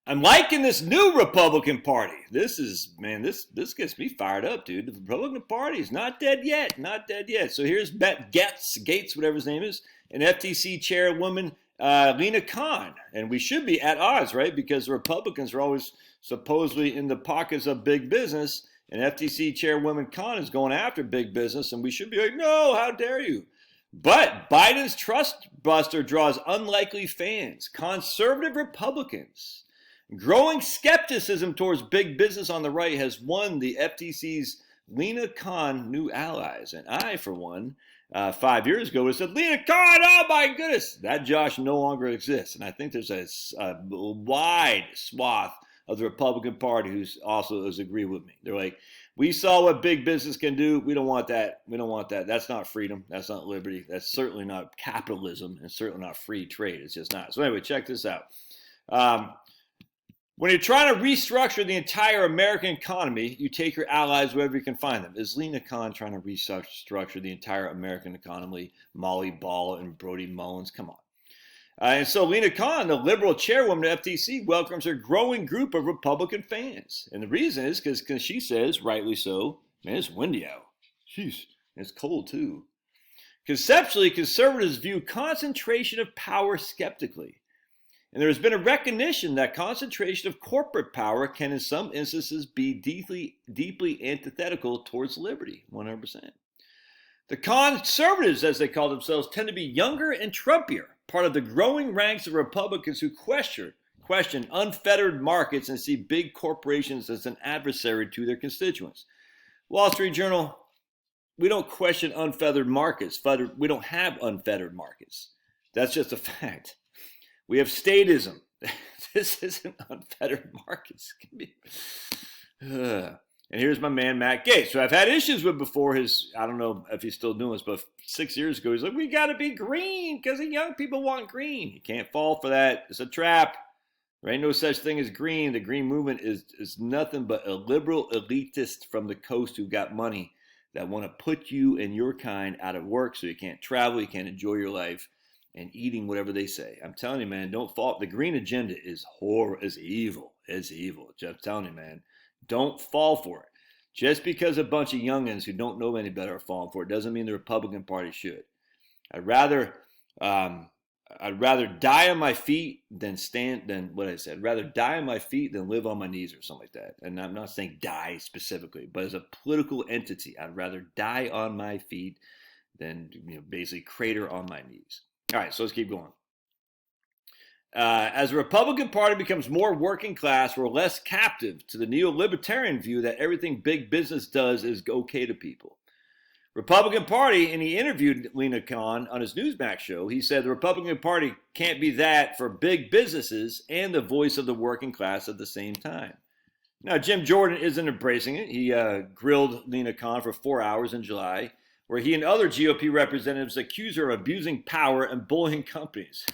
I'm liking this new Republican Party. This is, man, this gets me fired up, dude. The Republican Party is not dead yet. Not dead yet. So here's Gates, whatever his name is, and FTC chairwoman Lena Khan. And we should be at odds, right? Because the Republicans are always supposedly in the pockets of big business, and FTC chairwoman Khan is going after big business, and we should be like, no, how dare you? But Biden's trust buster draws unlikely fans, conservative Republicans. Growing skepticism towards big business on the right has won the FTC's Lena Khan new allies. And I, for one, 5 years ago, would have said, Lena Khan, oh my goodness, that Josh no longer exists. And I think there's a wide swath of the Republican Party who's also has agreed with me. They're like, we saw what big business can do. We don't want that. We don't want that. That's not freedom. That's not liberty. That's certainly not capitalism, and certainly not free trade. It's just not. So anyway, check this out. When you're trying to restructure the entire American economy, you take your allies wherever you can find them. Is Lena Khan trying to restructure the entire American economy? Molly Ball and Brody Mullins? Come on. And so Lena Khan, the liberal chairwoman of FTC, welcomes her growing group of Republican fans. And the reason is because she says, rightly so, man, it's windy out. Jeez, it's cold too. Conceptually, conservatives view concentration of power skeptically. And there has been a recognition that concentration of corporate power can in some instances be deeply antithetical towards liberty, 100%. The conservatives, as they call themselves, tend to be younger and Trumpier, part of the growing ranks of Republicans who question unfettered markets and see big corporations as an adversary to their constituents. Wall Street Journal, we don't question unfettered markets. We don't have unfettered markets. That's just a fact. We have statism. This isn't unfettered markets. And here's my man, Matt Gaetz, who I've had issues with before. I don't know if he's still doing this, but 6 years ago, he's like, we got to be green because the young people want green. You can't fall for that. It's a trap. There ain't no such thing as green. The green movement is nothing but a liberal elitist from the coast who got money that want to put you and your kind out of work so you can't travel, you can't enjoy your life, and eating whatever they say. I'm telling you, man, don't fall. The green agenda is evil. It's evil. I'm telling you, man, don't fall for it. Just because a bunch of youngins who don't know any better are falling for it doesn't mean the Republican Party should. I'd rather die on my feet than what I said. I'd rather die on my feet than live on my knees or something like that. And I'm not saying die specifically, but as a political entity, I'd rather die on my feet than basically crater on my knees. All right, so let's keep going. As the Republican Party becomes more working class, we're less captive to the neo-libertarian view that everything big business does is okay to people. Republican Party, and he interviewed Lena Khan on his Newsmax show, he said the Republican Party can't be that for big businesses and the voice of the working class at the same time. Now, Jim Jordan isn't embracing it. He grilled Lena Khan for 4 hours in July, where he and other GOP representatives accuse her of abusing power and bullying companies.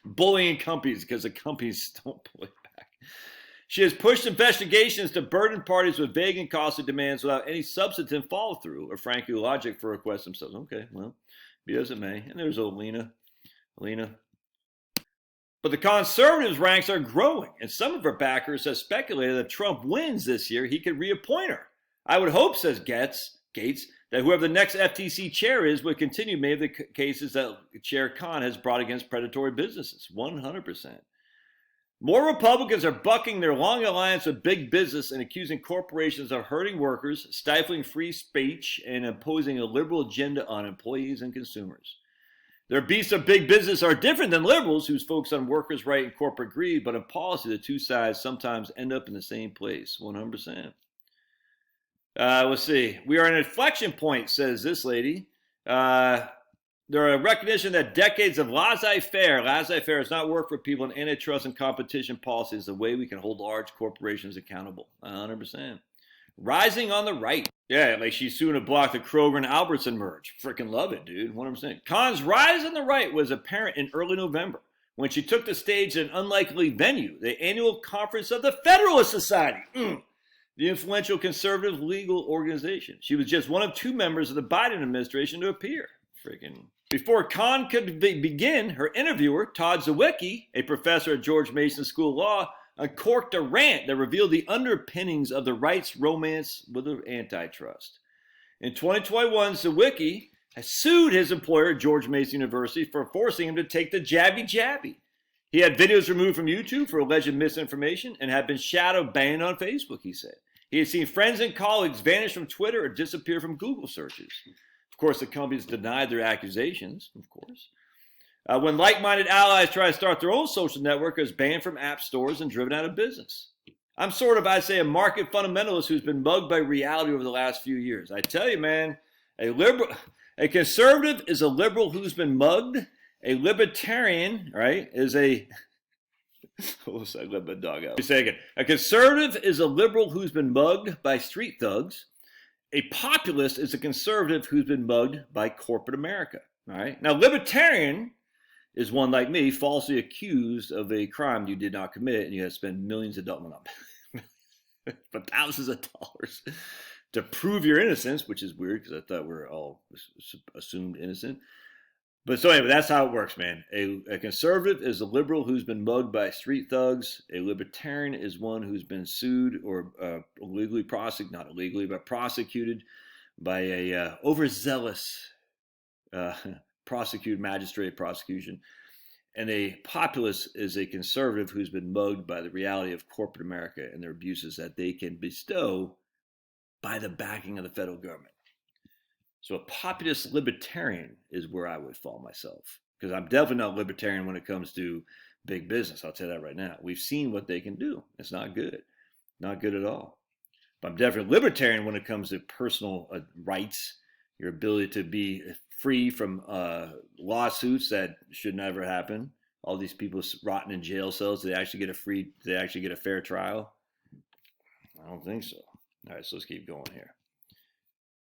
Bullying companies because the companies don't bully back. She has pushed investigations to burden parties with vague and costly demands without any substantive follow-through or, frankly, logic for requests themselves. Okay, well, be as it may. And there's old Lena. But the conservatives' ranks are growing, and some of her backers have speculated that Trump wins this year, he could reappoint her. I would hope, says Gaetz, that whoever the next FTC chair is would continue many of the cases that Chair Khan has brought against predatory businesses. 100%. More Republicans are bucking their long alliance with big business and accusing corporations of hurting workers, stifling free speech, and imposing a liberal agenda on employees and consumers. Their beasts of big business are different than liberals, whose focus on workers' right and corporate greed, but in policy, the two sides sometimes end up in the same place. 100%. Let's see. We are at an inflection point, says this lady. There are a recognition that decades of laissez-faire has not worked for people in antitrust and competition policy is the way we can hold large corporations accountable. 100%. Rising on the right. Yeah, like she's soon to block the Kroger and Albertson merge. Freaking love it, dude. 100%. Khan's rise on the right was apparent in early November when she took the stage at an unlikely venue, the annual conference of the Federalist Society. The influential conservative legal organization. She was just one of two members of the Biden administration to appear. Freaking Before Khan could begin, her interviewer, Todd Zwicky, a professor at George Mason School of Law, uncorked a rant that revealed the underpinnings of the right's romance with antitrust. In 2021, Zwicky has sued his employer, George Mason University, for forcing him to take the jabby. He had videos removed from YouTube for alleged misinformation and had been shadow banned on Facebook, he said. He had seen friends and colleagues vanish from Twitter or disappear from Google searches. Of course, the companies denied their accusations, of course. When like-minded allies try to start their own social network, it was banned from app stores and driven out of business. I'm sort of, I'd say, a market fundamentalist who's been mugged by reality over the last few years. I tell you, man, a conservative is a liberal who's been mugged. A libertarian, right, is a... I let my dog out. Let me say again. A conservative is a liberal who's been mugged by street thugs. A populist is a conservative who's been mugged by corporate America. All right. Now, libertarian is one like me, falsely accused of a crime you did not commit, and you had to spend millions of dollars, but thousands of dollars to prove your innocence, which is weird because I thought we were all assumed innocent. But so anyway, that's how it works, man. A conservative is a liberal who's been mugged by street thugs. A libertarian is one who's been sued or illegally prosecuted, not illegally, but prosecuted by a overzealous magistrate prosecution. And a populist is a conservative who's been mugged by the reality of corporate America and their abuses that they can bestow by the backing of the federal government. So a populist libertarian is where I would fall myself, because I'm definitely not libertarian when it comes to big business. I'll tell you that right now. We've seen what they can do. It's not good. Not good at all. But I'm definitely libertarian when it comes to personal rights, your ability to be free from lawsuits that should never happen. All these people rotting in jail cells, do they actually get a fair trial? I don't think so. All right, so let's keep going here.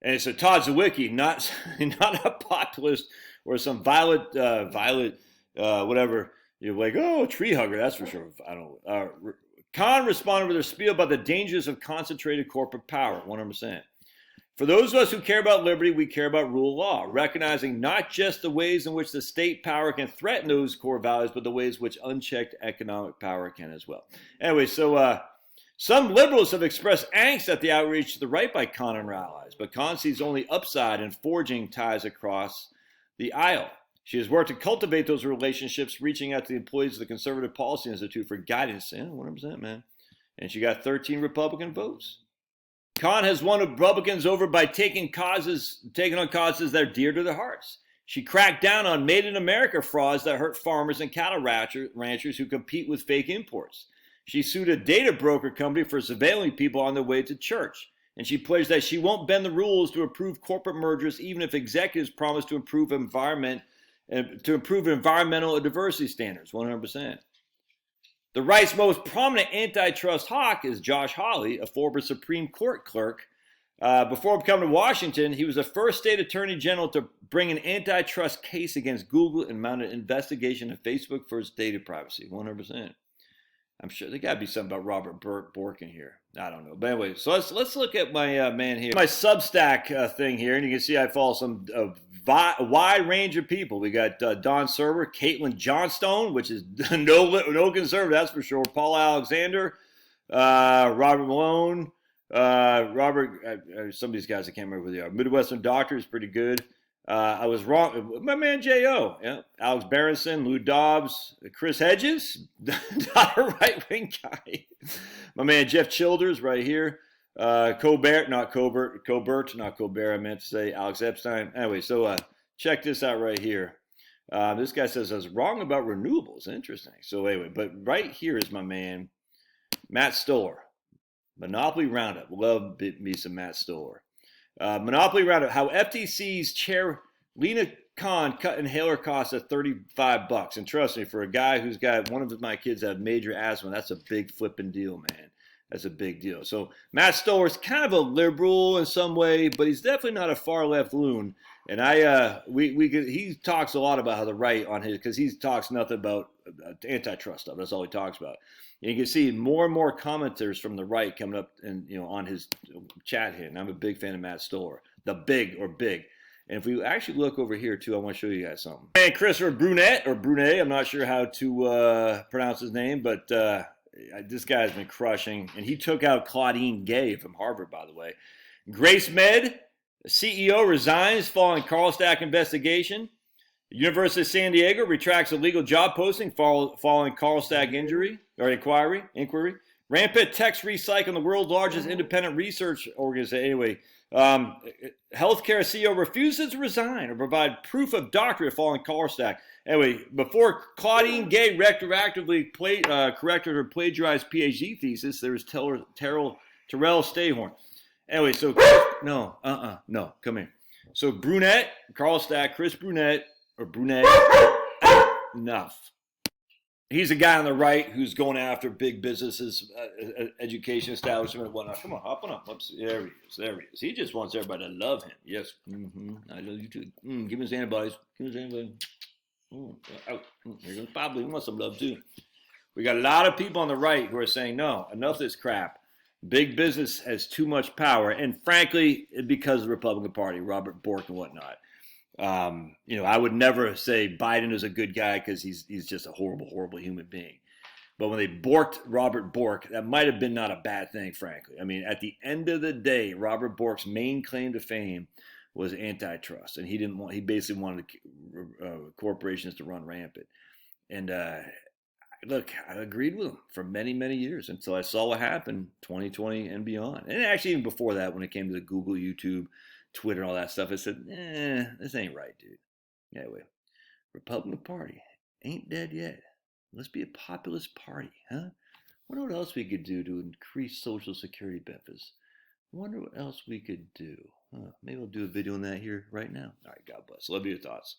And so Todd Zwicky, not a populist or some violent, whatever. You're like, oh, tree hugger, that's for sure. I don't. Khan responded with a spiel about the dangers of concentrated corporate power, 100%. For those of us who care about liberty, we care about rule of law, recognizing not just the ways in which the state power can threaten those core values, but the ways in which unchecked economic power can as well. Anyway, so some liberals have expressed angst at the outreach to the right by Khan and her allies, but Khan sees only upside in forging ties across the aisle. She has worked to cultivate those relationships, reaching out to the employees of the Conservative Policy Institute for guidance. 100%, man. And she got 13 Republican votes. Khan has won Republicans over by taking on causes that are dear to their hearts. She cracked down on Made in America frauds that hurt farmers and cattle ranchers who compete with fake imports. She sued a data broker company for surveilling people on their way to church. And she pledged that she won't bend the rules to approve corporate mergers, even if executives promise to improve environmental diversity standards, 100%. The right's most prominent antitrust hawk is Josh Hawley, a former Supreme Court clerk. Before coming to Washington, he was the first state attorney general to bring an antitrust case against Google and mount an investigation of Facebook for its data privacy, 100%. I'm sure there got to be something about Robert Bork in here. I don't know. But anyway, so let's look at my man here. My Substack thing here, and you can see I follow some wide range of people. We got Don Serber, Caitlin Johnstone, which is no conservative, that's for sure. Paul Alexander, Robert Malone, some of these guys I can't remember who they are. Midwestern Doctor is pretty good. I was wrong. My man J.O., yeah. Alex Berenson, Lou Dobbs, Chris Hedges, not a right-wing guy. My man Jeff Childers right here. Colbert, I meant to say Alex Epstein. Anyway, so check this out right here. This guy says I was wrong about renewables. Interesting. So anyway, but right here is my man Matt Stoller. Monopoly Roundup. Love me some Matt Stoller. Monopoly Roundup, how FTC's chair Lena Khan cut inhaler costs at $35. And trust me, for a guy who's got one of my kids have major asthma, that's a big flipping deal, man. That's a big deal. So Matt Stoller's kind of a liberal in some way, but he's definitely not a far left loon. And he talks a lot about how the right on his, because he talks nothing about antitrust stuff. That's all he talks about. And you can see more and more commenters from the right coming up and on his chat here. And I'm a big fan of Matt Stoller, the big. And if we actually look over here too, I want to show you guys something. And Christopher Brunet, I'm not sure how to pronounce his name, but this guy's been crushing. And he took out Claudine Gay from Harvard, by the way. Grace Med, CEO, resigns following Carlstack investigation. University of San Diego retracts illegal job posting following Carlstack inquiry. Rampant text recycling, the world's largest independent research organization. Anyway, healthcare CEO refuses to resign or provide proof of doctorate following Carlstack. Anyway, before Claudine Gay retroactively corrected her plagiarized PhD thesis, there was Terrell Stayhorn. Anyway, so no, come here. So Brunet, Carlstack, Chris Brunet, enough. He's a guy on the right who's going after big businesses, education establishment, and whatnot. Come on, hop on up. Oops, there he is. He just wants everybody to love him. Yes, I love you too. Give him his antibodies. You're going to probably want some love too. We got a lot of people on the right who are saying, no, enough of this crap. Big business has too much power, and frankly, because of the Republican Party, Robert Bork and whatnot. I would never say Biden is a good guy because he's just a horrible human being. But when they borked Robert Bork, that might have been not a bad thing, frankly. I mean, at the end of the day, Robert Bork's main claim to fame was antitrust, and he basically wanted corporations to run rampant. And look, I agreed with him for many, many years until I saw what happened 2020 and beyond. And actually even before that, when it came to the Google, YouTube, Twitter, and all that stuff, I said, this ain't right, dude. Anyway, Republican Party ain't dead yet. Let's be a populist party, huh? Wonder what else we could do to increase Social Security benefits. Wonder what else we could do. Maybe I'll do a video on that here right now. All right, God bless. Love your thoughts.